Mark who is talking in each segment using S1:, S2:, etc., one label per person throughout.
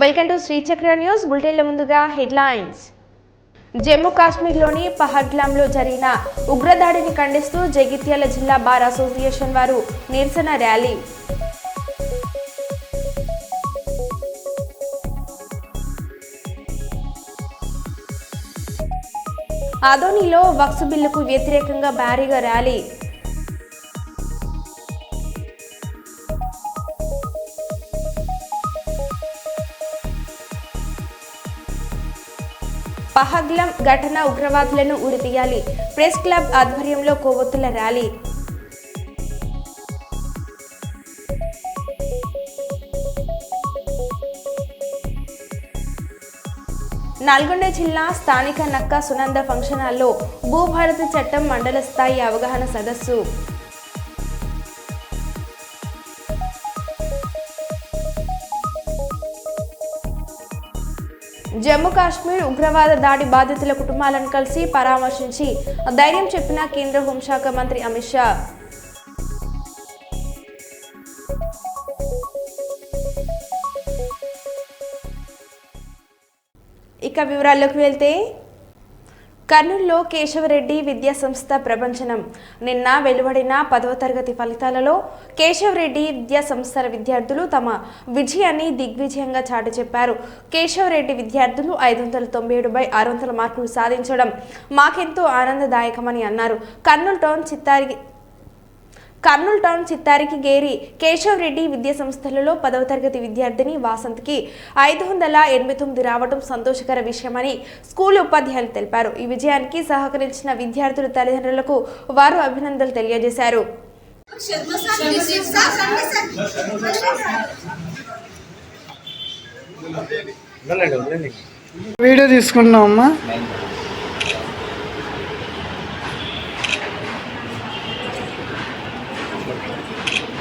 S1: Welcome to Sri Chakra news బులెటిన్ల ముందుగా headlines. Jammu కాశ్మీర్లోని పహల్గామ్లో జరిగిన ఉగ్రదాడిని ఖండిస్తూ జగిత్యాల జిల్లా బార్ అసోసియేషన్ వారు నిరసన ర్యాలీ. ఆదోనిలో వక్ఫ్ బిల్లుకు వ్యతిరేకంగా భారీగా ర్యాలీ. పహల్గామ్ ఘటన ఉగ్రవాదులను ఉరితీయాలి. ప్రెస్ క్లబ్ ఆధ్వర్యంలో కొవ్వొత్తుల ర్యాలీ. నల్గొండ జిల్లా స్థానిక నక్కా సునంద ఫంక్షన్ హాల్లో భూభారతి చట్టం మండల స్థాయి అవగాహన సదస్సు. జమ్మూ కాశ్మీర్ ఉగ్రవాద దాడి బాధితుల కుటుంబాలను కలిసి పరామర్శించి ధైర్యం చెప్పిన కేంద్ర హోంశాఖ మంత్రి అమిత్ షా. ఇక వివరాల్లోకి వెళ్తే, కర్నూలులో కేశవరెడ్డి విద్యా సంస్థ ప్రభంజనం. నిన్న వెలువడిన 10వ తరగతి ఫలితాలలో కేశవరెడ్డి విద్యా సంస్థల విద్యార్థులు తమ విజయాన్ని దిగ్విజయంగా చాటి చెప్పారు. కేశవరెడ్డి విద్యార్థులు 597/600 మార్కులు సాధించడం మాకెంతో ఆనందదాయకమని అన్నారు. కర్నూలు టౌన్ చిత్తారికి గేరి కేశవరెడ్డి విద్యా సంస్థలలో 10వ తరగతి విద్యార్థిని వాసంత్కి 589 రావడం సంతోషకర విషయమని స్కూల్ ఉపాధ్యాయులు తెలిపారు. ఈ విజయానికి సహకరించిన విద్యార్థుల తల్లిదండ్రులకు వారు అభినందనలు తెలియజేశారు.
S2: వీడియో తీసుకున్నామమ్మా.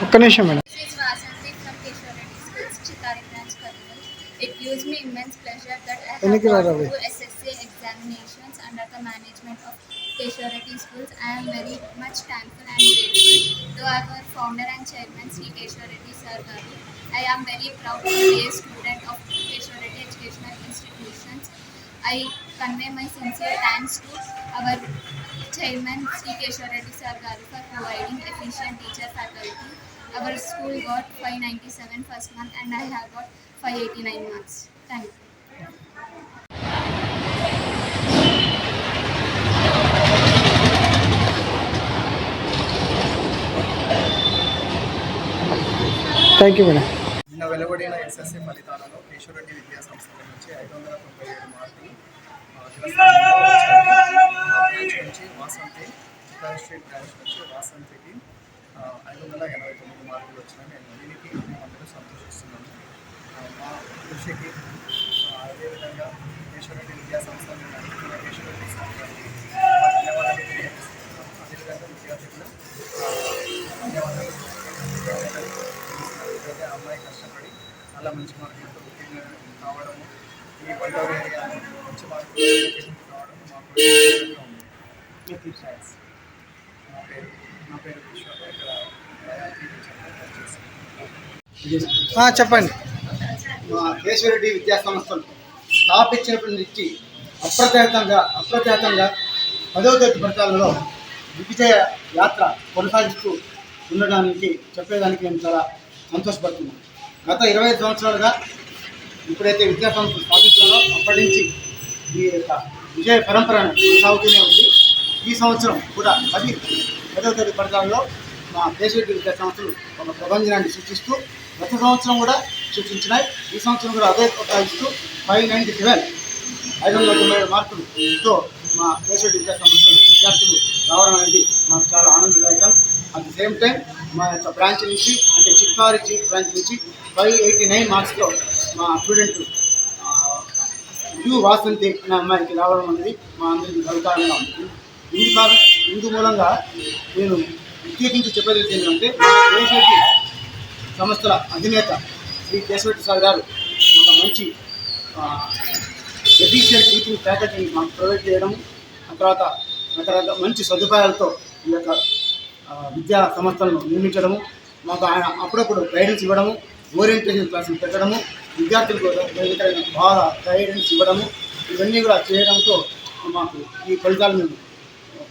S2: ఒక్క నిమిషం madam.
S3: It gives me immense pleasure that I have gone through SSC examinations under the management of Keshav-Reddy Schools. I am very much thankful and grateful to our founder and chairman, Sri Keshav-Reddy Sir Garu. I am very proud to be a student of Keshav-Reddy Educational Institutions. I convey my sincere thanks to our chairman, Sri Keshav-Reddy Sir Garu, for providing efficient teacher faculty. Our school got 597 first month and I have got 589 marks. Thank you.
S2: Thank you madam.
S4: నిన్న వెలువడిన SSC ఫలితాలలో కేశవరెడ్డి విద్యా సంస్థల నుంచి 597 మార్కులు, branch నుంచి Vasanthi, Chittari street branch నుంచి వాసంతికి 589 మార్కులు వచ్చినాయి. నేను దీనికి అందరూ సంతోషిస్తున్నాను. మా కృషికి అదేవిధంగా కేశవరెడ్డి విద్యా సంస్థలు నడుపుతున్న కేశవరెడ్డి సంస్థలకి ధన్యవాదాలు తెలియజేస్తున్నాను. అదేవిధంగా విద్యార్థులు ధన్యవాదాలు. అయితే అమ్మాయి కష్టపడి చాలా మంచి మార్కులతో ఉత్తీర్ణ కావడము, ఈ 10వ ఏరియా మంచి మార్కులు కావడం మాకు ఉంది. నా పేరు విశ్వ. ఇక్కడ
S2: చెప్పండి.
S5: మా కేశవరెడ్డి విద్యా సంస్థలు స్థాపించినప్పటి నుంచి అప్రతిహతంగా 10వ తరగతి ఫలితాలలో దిగ్విజయ యాత్ర కొనసాగిస్తూ ఉండడానికి చెప్పేదానికి నేను చాలా సంతోషపడుతున్నాను. గత 25 సంవత్సరాలుగా ఇప్పుడైతే విద్యా సంస్థలు స్థాపించాలో అప్పటి నుంచి ఈ యొక్క విజయ పరంపర కొనసాగుతూనే ఉంది. ఈ సంవత్సరం కూడా 10వ తరగతి ఫలితాలలో మా కేశవరెడ్డి విద్యా సంస్థలు ఒక ప్రభంజనాన్ని సూచిస్తూ గత సంవత్సరం కూడా సూచించినాయి. ఈ సంవత్సరం కూడా అదే కొనసాగిస్తూ 597 మార్కులతో మా కేశవరెడ్డి విద్యా సంస్థలు విద్యార్థులు రావడం అనేది మాకు చాలా ఆనందదాయకం. అట్ ది సేమ్ టైం మా యొక్క బ్రాంచ్ నుంచి, అంటే చిత్తారి చీఫ్ బ్రాంచ్ నుంచి 589 మార్క్స్లో మా స్టూడెంట్ వాసంతి అనే అమ్మాయికి రావడం అనేది మా అందరికీ గర్వకారణంగా ఉంది. ఇందు మూలంగా నేను ప్రత్యేకించి చెప్పేది ఏంటంటే, కేశవరెడ్డి సంస్థల అధినేత శ్రీ కేశవరెడ్డి సార్ గారు ఒక మంచి ఎఫిషియెంట్ టీచింగ్ ఫ్యాకల్టీని మాకు ప్రొవైడ్ చేయడం, ఆ తర్వాత రకరకాల మంచి సదుపాయాలతో ఈ యొక్క విద్యా సంస్థలను నిర్మించడము, మాకు ఆయన అప్పుడప్పుడు గైడెన్స్ ఇవ్వడము, ఓరియంటేషన్ క్లాసులు పెట్టడము, విద్యార్థులకు బాగా గైడెన్స్ ఇవ్వడము ఇవన్నీ కూడా చేయడంతో మాకు ఈ ఫలితాలు మేము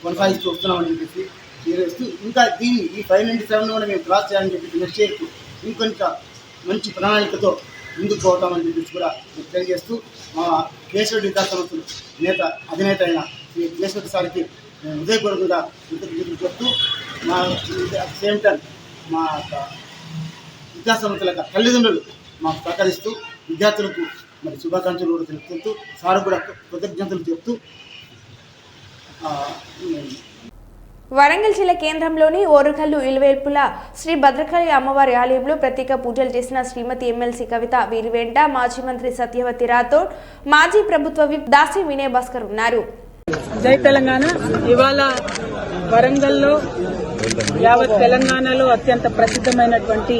S5: కొనసాగిస్తూ వస్తున్నామని చెప్పేసి తెలియజేస్తూ ఇంకా దీన్ని ఈ 597 కూడా మేము క్రాస్ చేయాలని చెప్పి నెక్స్ట్ ఇయర్కు ఇంకొంత మంచి ప్రణాళికతో ముందుకు పోతామని చెప్పేసి కూడా తెలియజేస్తూ మా కేశవరెడ్డి విద్యా సంస్థలు అధినేత అయిన శ్రీ కేశవరెడ్డి సార్కి హృదయపూర్వకంగా కృతజ్ఞతలు చెప్తూ మా సేమ్ టైం మా విద్యా సంస్థల యొక్క తల్లిదండ్రులు మాకు సహకరిస్తూ విద్యార్థులకు మరి శుభాకాంక్షలు కూడా తెలుపుతూ సార్ కూడా కృతజ్ఞతలు చెప్తూ
S1: వరంగల్ జిల్లా కేంద్రంలోని ఓరుగల్లు ఇలువేల్పుల శ్రీ భద్రకాళి అమ్మవారి ఆలయంలో ప్రత్యేక పూజలు చేసిన శ్రీమతి ఎమ్మెల్సీ కవిత వీరి వెంట మాజీ మంత్రి సత్యవతి రాథోడ్, మాజీ ప్రభుత్వ విప్ దాసి వినయ్ భాస్కర్ ఉన్నారు.
S6: జై తెలంగాణ. ఇవాళ వరంగల్లో యావత్ తెలంగాణలో అత్యంత ప్రసిద్ధమైనటువంటి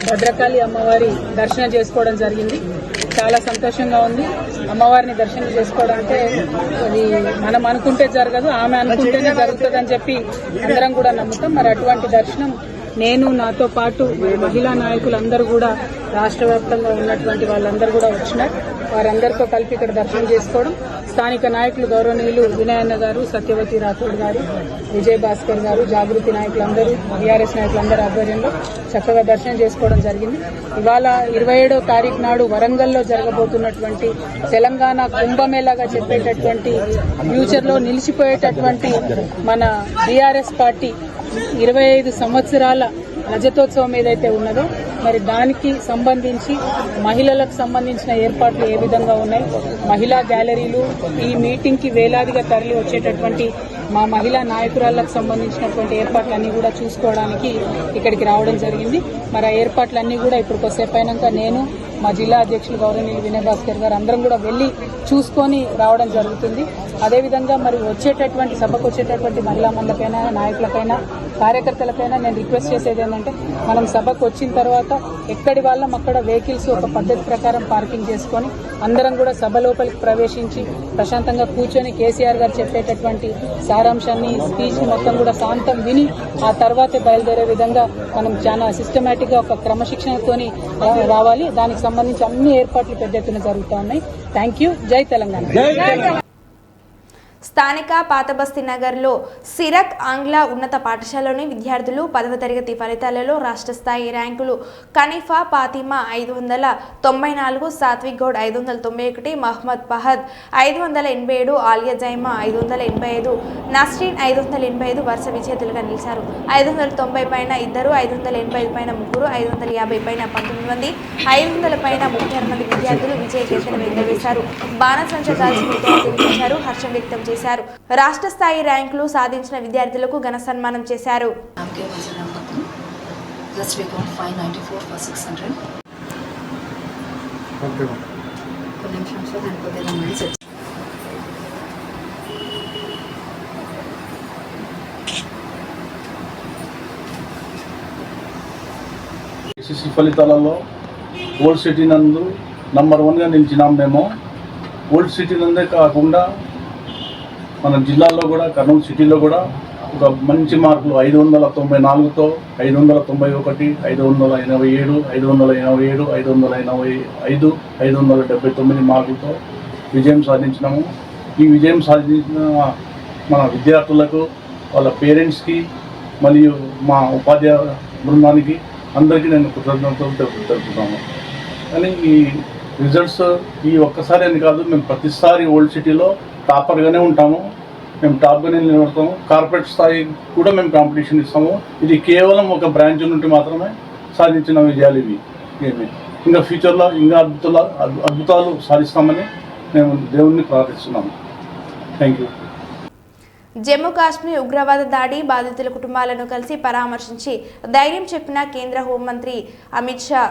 S6: భద్రకాళి అమ్మవారి దర్శనం చేసుకోవడం జరిగింది. చాలా సంతోషంగా ఉంది. అమ్మవారిని దర్శనం చేసుకోవడం అంటే అది మనం అనుకుంటే జరగదు, ఆమె అనుకుంటేనే జరుగుతుందని చెప్పి అందరం కూడా నమ్ముతాం. మరి అటువంటి దర్శనం నేను, నాతో పాటు మహిళా నాయకులందరూ కూడా రాష్ట్ర వ్యాప్తంగా ఉన్నటువంటి వాళ్ళందరూ కూడా వచ్చినారు. వారందరితో కలిపి ఇక్కడ దర్శనం చేసుకోవడం, స్థానిక నాయకులు గౌరవనీయులు వినయన్న గారు, సత్యవతి రాథోడ్ గారు, విజయ్ భాస్కర్ గారు, జాగృతి నాయకులందరూ, బీఆర్ఎస్ నాయకులందరూ ఆధ్వర్యంలో చక్కగా దర్శనం చేసుకోవడం జరిగింది. ఇవాళ 27వ తారీఖు నాడు వరంగల్లో జరగబోతున్నటువంటి తెలంగాణ కుంభమేళాగా చెప్పేటటువంటి ఫ్యూచర్ లో నిలిచిపోయేటటువంటి మన బీఆర్ఎస్ పార్టీ 25 సంవత్సరాల రజతోత్సవం ఏదైతే ఉన్నదో మరి దానికి సంబంధించి మహిళలకు సంబంధించిన ఏర్పాట్లు ఏ విధంగా ఉన్నాయి, మహిళా గ్యాలరీలు, ఈ మీటింగ్ కి వేలాదిగా తరలి వచ్చేటటువంటి మా మహిళా నాయకురాళ్లకు సంబంధించినటువంటి ఏర్పాట్లన్నీ కూడా చూసుకోవడానికి ఇక్కడికి రావడం జరిగింది. మరి ఆ ఏర్పాట్లన్నీ కూడా ఇప్పుడు కొద్దిసేపు అయినాక నేను, మా జిల్లా అధ్యక్షులు గౌరవనీయులు వినయ్ భాస్కర్ గారు అందరం కూడా వెళ్లి చూసుకొని రావడం జరుగుతుంది. అదేవిధంగా మరి వచ్చేటటువంటి సభకు వచ్చేటటువంటి మహిళా మండలకైనా, నాయకులకైనా, కార్యకర్తలకైనా నేను రిక్వెస్ట్ చేసేది ఏంటంటే మనం సభకు వచ్చిన తర్వాత ఎక్కడి వాళ్ళం అక్కడ వెహికల్స్ ఒక పద్ధతి ప్రకారం పార్కింగ్ చేసుకొని అందరం కూడా సభ లోపలికి ప్రవేశించి ప్రశాంతంగా కూర్చొని కేసీఆర్ గారు చెప్పేటటువంటి సారాంశాన్ని, స్పీచ్ మొత్తం కూడా శాంతం విని ఆ తర్వాతే బయలుదేరే విధంగా మనం చాలా సిస్టమేటిక్ గా ఒక క్రమశిక్షణతోని రావాలి. దానికి సంబంధించి అన్ని ఏర్పాట్లు పెద్ద ఎత్తున జరుగుతూ ఉన్నాయి. Thank you. జై తెలంగాణ.
S1: స్థానిక పాతబస్తీ నగర్లో సిరక్ ఆంగ్ల ఉన్నత పాఠశాలలోని విద్యార్థులు 10వ తరగతి ఫలితాలలో రాష్ట్ర స్థాయి ర్యాంకులు కనీఫా ఫాతిమా 594, సాత్విక్ గౌడ్ 591, మహమ్మద్ ఫహద్ 587, ఆలియా జైమా 585, నస్రీన్ 585 వరుస విజేతలుగా నిలిచారు. 590 పైన 2, 585 పైన 3, 550 పైన 19 మంది, 500 పైన 36 మంది విద్యార్థులు విజయ కేతనం ఎగరవేశారు. బాణసంచ దాల్చి తినిపించారు, హర్షం వ్యక్తం చేశారు. రాష్ట్ర స్థాయి ర్యాంకులు సాధించిన విద్యార్థులకు ఘన సన్మానం చేశారు.
S4: ఎస్ఎస్సి ఫలితాలలో ఓల్డ్ సిటీ నందు నంబర్ 1గా నిలిచినాం. మేము ఓల్డ్ సిటీ నందే కాకుండా మన జిల్లాలో కూడా, కర్నూలు సిటీలో కూడా ఒక మంచి మార్కులు 594తో 591, 587, 587, 585, 579 మార్కులతో విజయం సాధించినాము. ఈ విజయం సాధించిన మన విద్యార్థులకు, వాళ్ళ పేరెంట్స్కి మరియు మా ఉపాధ్యాయ బృందానికి అందరికీ నేను కృతజ్ఞతలు తెలుపుతున్నాను. కానీ ఈ రిజల్ట్స్ ఈ ఒక్కసారి అని కాదు, మేము ప్రతిసారి ఓల్డ్ సిటీలో టాపర్గానే ఉంటాము. మేము టాప్గానే నిలబడతాము. కార్పొరేట్ స్థాయి కూడా మేము కాంపిటీషన్ ఇస్తాము. ఇది కేవలం ఒక బ్రాంచ్ నుండి మాత్రమే సాధించిన విజయాలు ఇవి. ఇంకా ఫ్యూచర్లో ఇంకా అద్భుతాలు సాధిస్తామని మేము దేవుణ్ణి ప్రార్థిస్తున్నాము. Thank you.
S1: జమ్మూ కాశ్మీర్ ఉగ్రవాద దాడి బాధితుల కుటుంబాలను కలిసి పరామర్శించి ధైర్యం చెప్పిన కేంద్ర హోంమంత్రి అమిత్ షా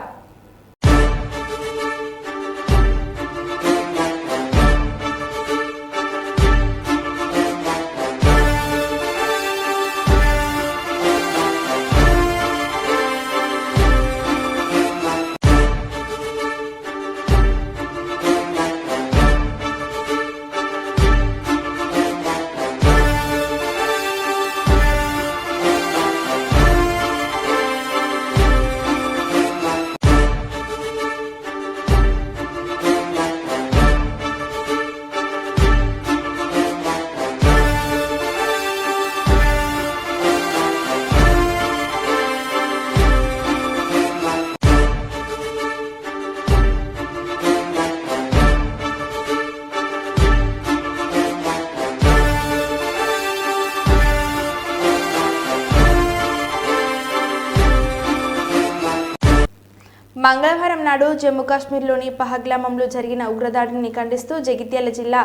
S1: మంగళవారం నాడు జమ్మూ కాశ్మీర్లోని పహగ్లామంలో జరిగిన ఉగ్రదాడిని ఖండిస్తూ జగిత్యాల జిల్లా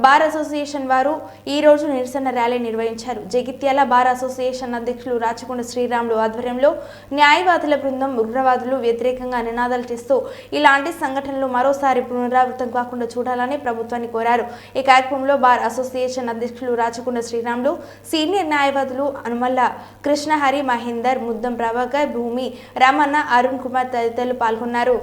S1: బార్ అసోసియేషన్ వారు ఈ రోజు నిరసన ర్యాలీ నిర్వహించారు. జగిత్యాల బార్ అసోసియేషన్ అధ్యక్షులు రాచకొండ శ్రీరాములు ఆధ్వర్యంలో న్యాయవాదుల బృందం ఉగ్రవాదులు వ్యతిరేకంగా నినాదాలు చేస్తూ ఇలాంటి సంఘటనలు మరోసారి పునరావృతం కాకుండా చూడాలని ప్రభుత్వాన్ని కోరారు. ఈ కార్యక్రమంలో బార్ అసోసియేషన్ అధ్యక్షులు రాచకొండ శ్రీరాములు, సీనియర్ న్యాయవాదులు అనుమల్ల కృష్ణహరి, మహేందర్, ముద్దం ప్రభాకర్, భూమి, రమణ, అరుణ్ కుమార్ తదితరులు పాల్గొన్నారు.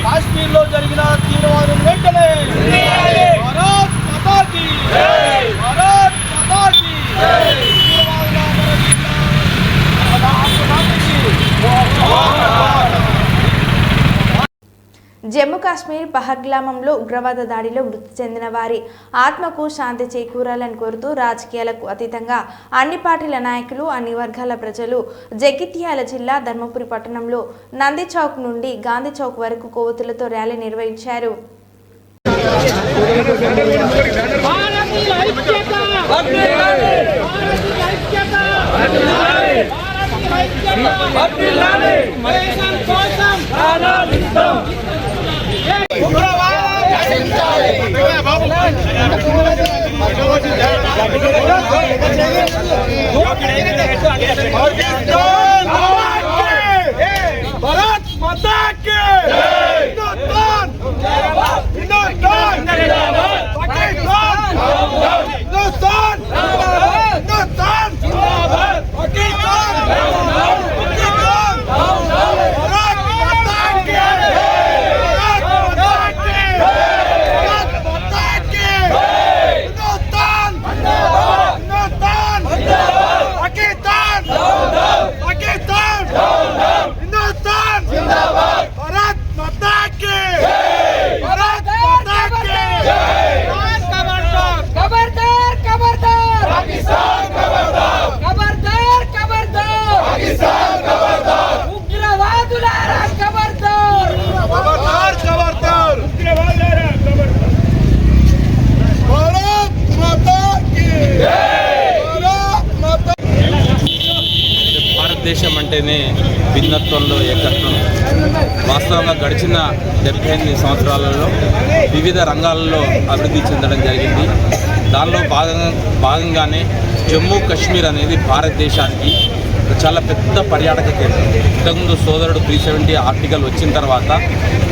S7: కాశ్మీర్లో జరిగిన తీవ్రవాదం వెంటనే భారత్ మాతాకి భారత్ మాతాకి
S1: జమ్మూ కాశ్మీర్ పహగ్లామంలో ఉగ్రవాద దాడిలో మృతి చెందిన వారి ఆత్మకు శాంతి చేకూరాలని కోరుతూ రాజకీయాలకు అతీతంగా అన్ని పార్టీల నాయకులు, అన్ని వర్గాల ప్రజలు జగిత్యాల జిల్లా ధర్మపురి పట్టణంలో నంది చౌక్ నుండి గాంధీ చౌక్ వరకు కొవ్వొత్తులతో ర్యాలీ నిర్వహించారు.
S7: భారత్ మాతా కి హిందుస్తాన్ జిందాబాద్ హిందుస్తాన్ జిందాబాద్ పాకిస్తాన్ జిందాబాద్ హిందుస్తాన్ జిందాబాద్ పాకిస్తాన్ జిందాబాద్ భారత్ మాతా కి భారత్ మాతా కి భారత్ మాతా కి హిందుస్తాన్ జిందాబాద్ హిందుస్తాన్ జిందాబాద్ పాకిస్తాన్ జిందాబాద్ పాకిస్తాన్ జిందాబాద్ జిందాబాద్ భారత్ మాతా కి భారత్ మాతా కి ఖబర్దార్ ఖబర్దార్ పాకిస్తాన్ ఖబర్దార్ ఖబర్దార్ ఖబర్దార్ పాకిస్తాన్ ఖబర్దార్ ఉగ్రవాదులారా ఖబర్దార్ ఖబర్దార్ ఖబర్దార్ ఉగ్రవాదులారా ఖబర్దార్ భారత్ మాతా కి భారత్ మాతా
S8: భారతదేశం అంటేనే భిన్నత్వంలో ఏకత్వం. వాస్తవంగా గడిచిన 78 సంవత్సరాలలో వివిధ రంగాలలో అభివృద్ధి చెందడం జరిగింది. దానిలో భాగంగానే జమ్మూ కాశ్మీర్ అనేది భారతదేశానికి చాలా పెద్ద పర్యాటక కేంద్రం. ఇంతకుముందు సోదరుడు 370 ఆర్టికల్ వచ్చిన తర్వాత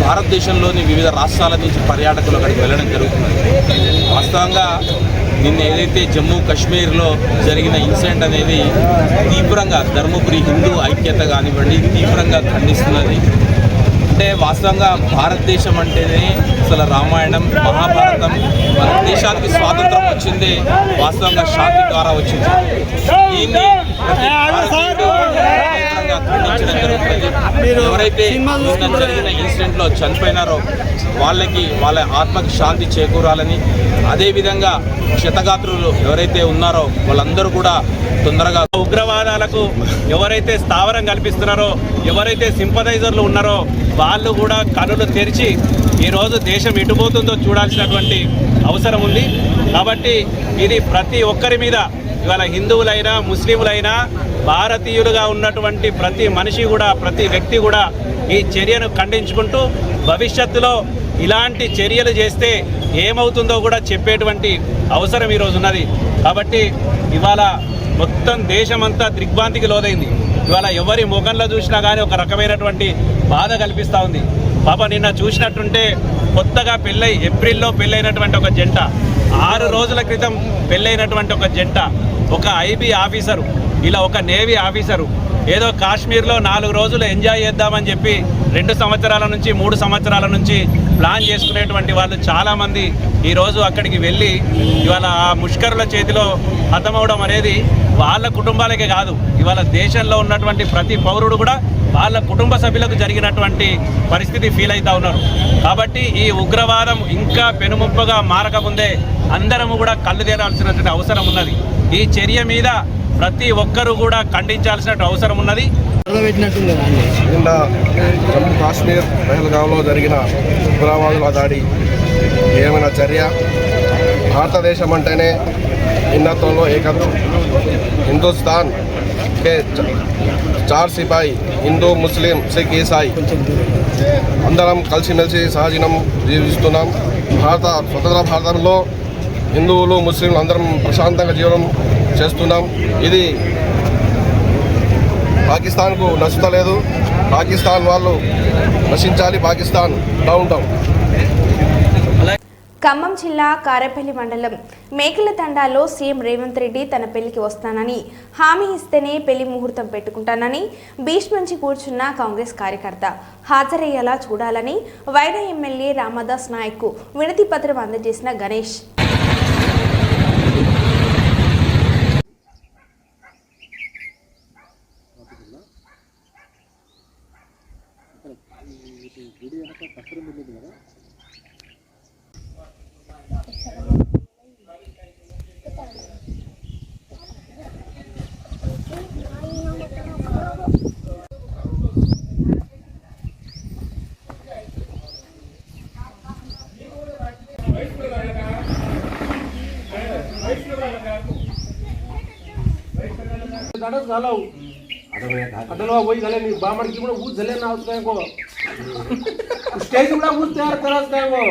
S8: భారతదేశంలోని వివిధ రాష్ట్రాల నుంచి పర్యాటకులు అక్కడికి వెళ్ళడం జరుగుతుంది. వాస్తవంగా నిన్న ఏదైతే జమ్మూ కాశ్మీర్లో జరిగిన ఇన్సిడెంట్ అనేది తీవ్రంగా ధర్మపురి హిందూ ఐక్యత కానివ్వండి తీవ్రంగా ఖండిస్తున్నది. అంటే వాస్తవంగా భారతదేశం అంటేనే అసలు రామాయణం, మహాభారతం, మన దేశానికి స్వాతంత్రం వచ్చిందే వాస్తవంగా శాంతి ద్వారా వచ్చింది. దీన్ని ఖండించడం జరుగుతుంది. ఎవరైతే నిన్న జరిగిన ఇన్సిడెంట్లో చనిపోయినారో వాళ్ళ ఆత్మకి శాంతి చేకూరాలని, అదేవిధంగా క్షతగాత్రులు ఎవరైతే ఉన్నారో వాళ్ళందరూ కూడా తొందరగా
S9: ఉగ్రవాదాలకు ఎవరైతే స్థావరం కల్పిస్తున్నారో, ఎవరైతే సింపథైజర్లు ఉన్నారో వాళ్ళు కూడా కనులు తెరిచి ఈరోజు దేశం ఎటుపోతుందో చూడాల్సినటువంటి అవసరం ఉంది. కాబట్టి ఇది ప్రతి ఒక్కరి మీద, ఇవాళ హిందువులైనా ముస్లింలైనా భారతీయులుగా ఉన్నటువంటి ప్రతి మనిషి కూడా, ప్రతి వ్యక్తి కూడా ఈ చర్యను ఖండించుకుంటూ భవిష్యత్తులో ఇలాంటి చర్యలు చేస్తే ఏమవుతుందో కూడా చెప్పేటువంటి అవసరం ఈరోజు ఉన్నది. కాబట్టి ఇవాళ మొత్తం దేశమంతా దిగ్భ్రాంతికి లోదైంది. ఇవాళ ఎవరి ముఖంలో చూసినా కానీ ఒక రకమైనటువంటి బాధ కల్పిస్తూ ఉంది. పాప నిన్న చూసినట్టుంటే కొత్తగా ఏప్రిల్లో పెళ్ళైనటువంటి ఒక జంట, 6 రోజుల క్రితం పెళ్ళైనటువంటి ఒక జంట, ఒక ఐబీ ఆఫీసరు, ఇలా ఒక నేవీ ఆఫీసరు ఏదో కాశ్మీర్లో 4 రోజులు ఎంజాయ్ చేద్దామని చెప్పి 2 సంవత్సరాల నుంచి 3 సంవత్సరాల నుంచి ప్లాన్ చేసుకునేటువంటి వాళ్ళు చాలామంది ఈరోజు అక్కడికి వెళ్ళి ఇవాళ ఆ ముష్కరుల చేతిలో హతమవడం అనేది వాళ్ళ కుటుంబాలకే కాదు, ఇవాళ దేశంలో ఉన్నటువంటి ప్రతి పౌరుడు కూడా వాళ్ళ కుటుంబ సభ్యులకు జరిగినటువంటి పరిస్థితి ఫీల్ అవుతూ ఉన్నారు. కాబట్టి ఈ ఉగ్రవాదం ఇంకా పెనుముప్పగా మారకముందే అందరము కూడా కళ్ళు తెరాల్సినటువంటి అవసరం ఉన్నది. ఈ చర్య మీద ప్రతి ఒక్కరూ కూడా ఖండించాల్సిన అవసరం ఉన్నది.
S10: నిన్న జమ్మూ కాశ్మీర్ పహల్గాంలో జరిగిన ఉగ్రవాదుల దాడి ఏమైనా చర్య? భారతదేశం అంటేనే భిన్నత్వంలో ఏకత్వం. హిందుస్థాన్ కే 4 సిపాయి, హిందూ, ముస్లిం, సిక్, ఈసాయి అందరం కలిసిమెలిసి సహజీవనం జీవిస్తున్నాం. స్వతంత్ర భారతంలో హిందువులు, ముస్లింలు అందరం ప్రశాంతంగా జీవనం చేస్తున్నాం. ఇది పాకిస్తాన్కు నచ్చుతలేదు. పాకిస్తాన్ వాళ్ళు నశించాలి. Pakistan down down.
S1: ఖమ్మం జిల్లా కారేపల్లి మండలం మేకల తండాలో సీఎం రేవంత్ రెడ్డి తన పెళ్లికి వస్తానని హామీ ఇస్తేనే పెళ్లి ముహూర్తం పెట్టుకుంటానని బీచ్ నుంచి కూర్చున్న కాంగ్రెస్ కార్యకర్త హాజరయ్యేలా చూడాలని వైరా ఎమ్మెల్యే రామదాస్ నాయక్కు వినతి పత్రం అందజేసిన గణేష్.
S7: वही गले नहीं बामड़ की ऊँच झले ना उसका को स्टेज में ऊँच तैयार करा उसका को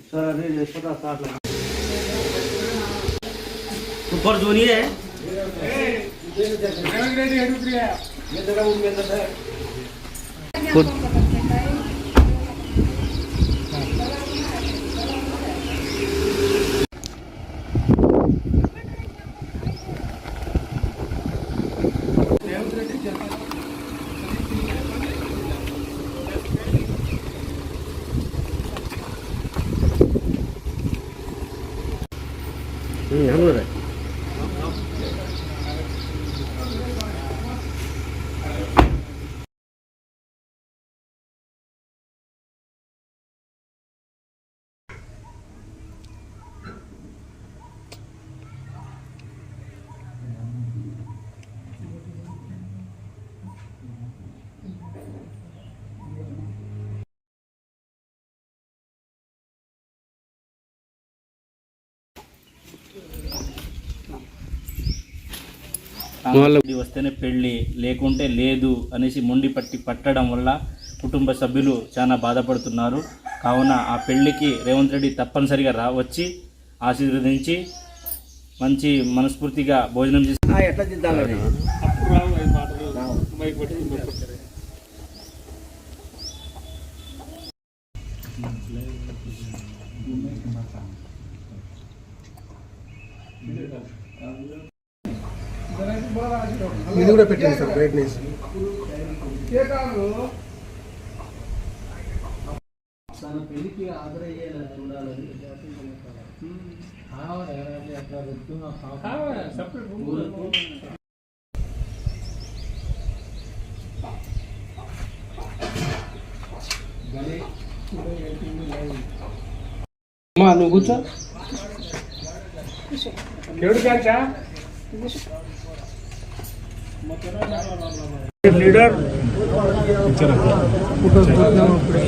S7: सर अरे पता साथ लगा ऊपर जोनी है ये जगह वो में है खुद
S11: వస్తేనే పెళ్ళి లేకుంటే లేదు అనేసి మొండి పట్టడం వల్ల కుటుంబ సభ్యులు చాలా బాధపడుతున్నారు. కావున ఆ పెళ్ళికి రేవంత్ రెడ్డి తప్పనిసరిగా వచ్చి ఆశీర్వదించి మంచి మనస్ఫూర్తిగా భోజనం చేసి
S2: ఇది కూడా పెట్టండి సార్ బ్రైట్నెస్.
S7: పెళ్లికి ఆదరయ్యేలా చూడాలని నువ్వు కూర్చో లీడర్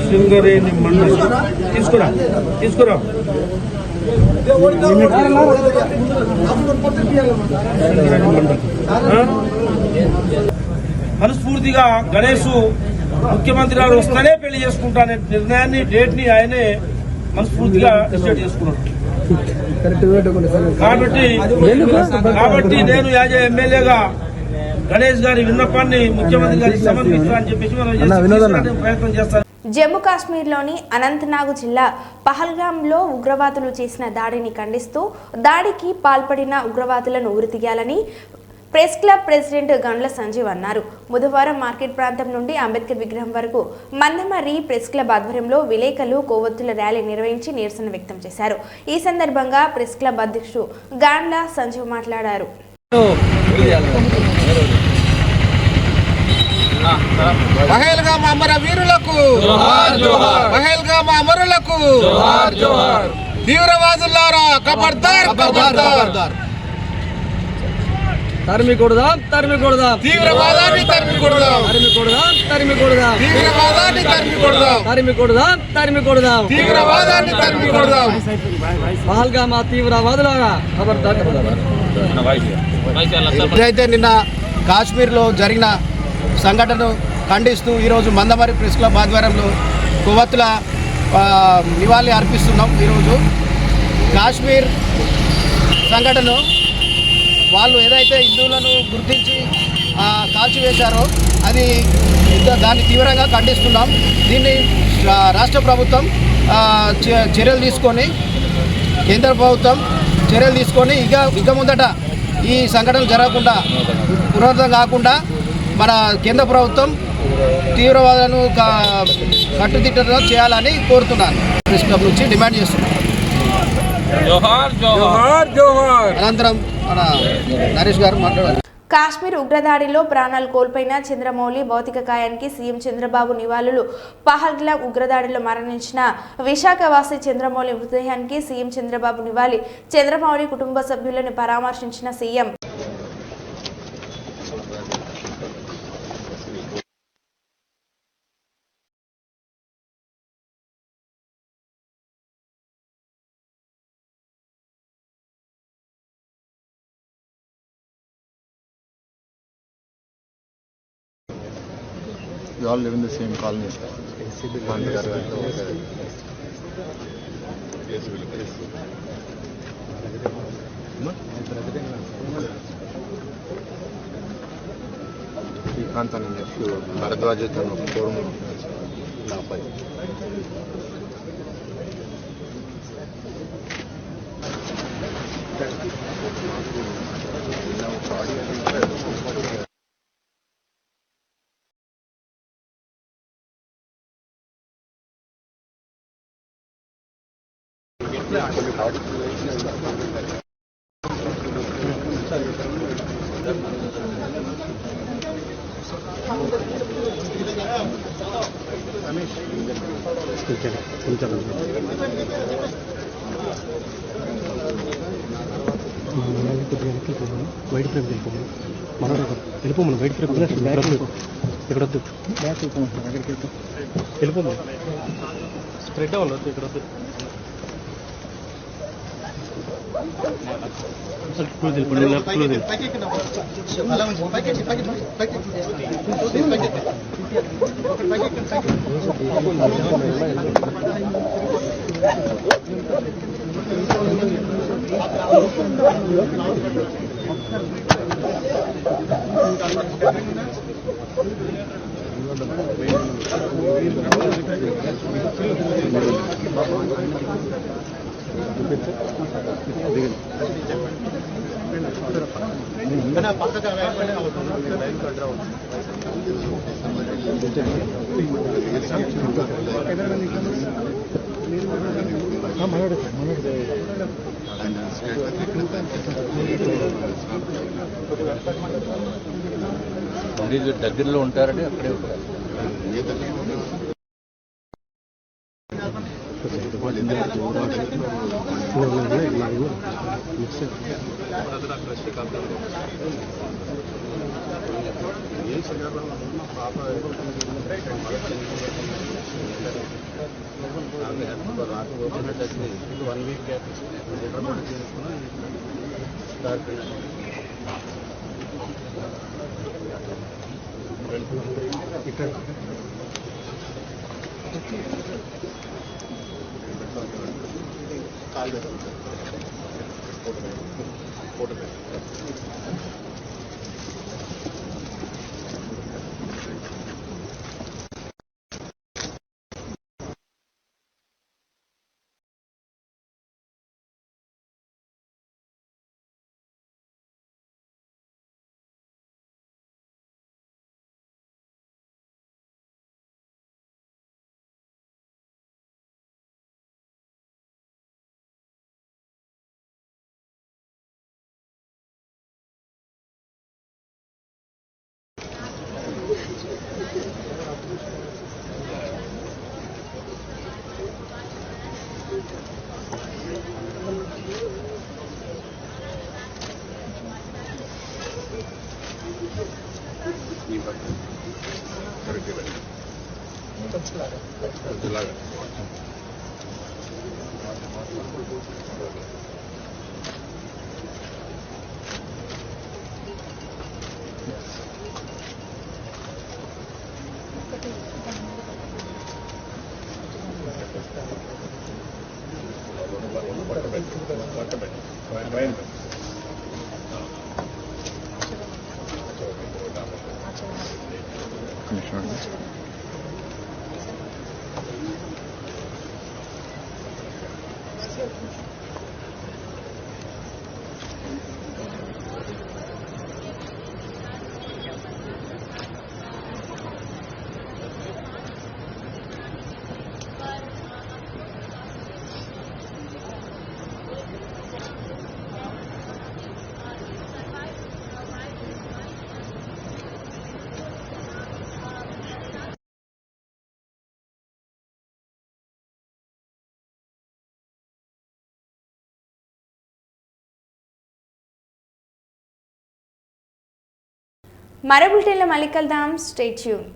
S7: సింగరేణి మండలి తీసుకురా మనస్ఫూర్తిగా గణేష్ ముఖ్యమంత్రి గారు వస్తేనే పెళ్లి చేసుకుంటానే నిర్ణయాన్ని డేట్ని ఆయనే మనస్ఫూర్తిగా డిసైడ్ చేసుకున్నాడు. కాబట్టి నేను యాజ్ ఎమ్మెల్యేగా గణేష్ గారి విన్నపాన్ని ముఖ్యమంత్రి గారికి సమర్పిస్తానని చెప్పేసి ప్రయత్నం చేస్తాను.
S1: జమ్మూ కాశ్మీర్లోని అనంతనాగ్ జిల్లా పహల్గాంలో ఉగ్రవాదులు చేసిన దాడిని ఖండిస్తూ దాడికి పాల్పడిన ఉగ్రవాదులను ఉరితీయాలని press club president Gandla Sanjeev అన్నారు. బుధవారం మార్కెట్ ప్రాంతం నుండి అంబేద్కర్ విగ్రహం వరకు మందమర్రి ప్రెస్ క్లబ్ ఆధ్వర్యంలో విలేకరులు కొవ్వొత్తుల ర్యాలీ నిర్వహించి నిరసన వ్యక్తం చేశారు. ఈ సందర్భంగా ప్రెస్ క్లబ్ అధ్యక్షుడు గండ్ల సంజీవ్ మాట్లాడారు.
S10: పహల్గామ్ అమర వీరులకు పహల్గామ్ అమరులకు తీవ్రవాదులారా ఖబర్దార్ ఖబర్దార్
S2: తరిమి కొడదాం
S10: తీవ్రవాదాన్ని తరిమి కొడదాం తీవ్రవాదాన్ని తరిమి కొడదాం తీవ్రవాదాన్ని తరిమి కొడదాం
S2: పహల్గామా తీవ్రవాదులారా ఖబర్దార్
S5: ఇదైతే నిన్న కాశ్మీర్లో జరిగిన సంఘటనను ఖండిస్తూ ఈరోజు మందమరి ప్రెస్ క్లబ్ ఆధ్వర్యంలో కొవ్వొత్తుల నివాళి అర్పిస్తున్నాం. ఈరోజు కాశ్మీర్ సంఘటనను వాళ్ళు ఏదైతే హిందువులను గుర్తించి కాల్చివేశారో దాన్ని తీవ్రంగా ఖండిస్తున్నాం. దీన్ని రాష్ట్ర ప్రభుత్వం చర్యలు తీసుకొని కేంద్ర ప్రభుత్వం చర్యలు తీసుకొని ఇక ముందట ఈ సంఘటనలు జరగకుండా పునరుద్ధం కాకుండా మన కేంద్ర ప్రభుత్వం తీవ్రవాదులను కట్టుదిట్టం చేయాలని కోరుతున్నాను. ప్రెస్ క్లబ్ నుంచి డిమాండ్ చేస్తున్నాను. అనంతరం మన నరేష్ గారు మాట్లాడారు.
S1: కాశ్మీర్ ఉగ్రదాడిలో ప్రాణాలు కోల్పోయిన చంద్రమౌళి భౌతిక కాయానికి సీఎం చంద్రబాబు నివాళులు. పహల్గామ్ ఉగ్రదాడిలో మరణించిన విశాఖవాసి చంద్రమౌళి మృతదేహానికి సీఎం చంద్రబాబు నివాళి. చంద్రమౌళి కుటుంబ సభ్యులను పరామర్శించిన CM.
S10: We all live in the same colony. Srikanth అని నెక్స్ట్ భరద్వాజ్ తను ఫోరం నా అబ్బాయి.
S2: వైట్ ఫ్రేమ్ వెళ్ళిపోమను వైట్ ఫ్రేమ్ ఇక్కడ వద్దు వెళ్ళిపోమను స్ప్రెడ్ అవ్వద్దు ఇక్కడ వద్దు
S8: దగ్గరలో ఉంటారని అక్కడే ఉంటారు.
S10: వన్ వీక్ గ్యాప్
S1: మరో బులెటిన్లో మళ్ళీ కలుద్దాం. Stay tune.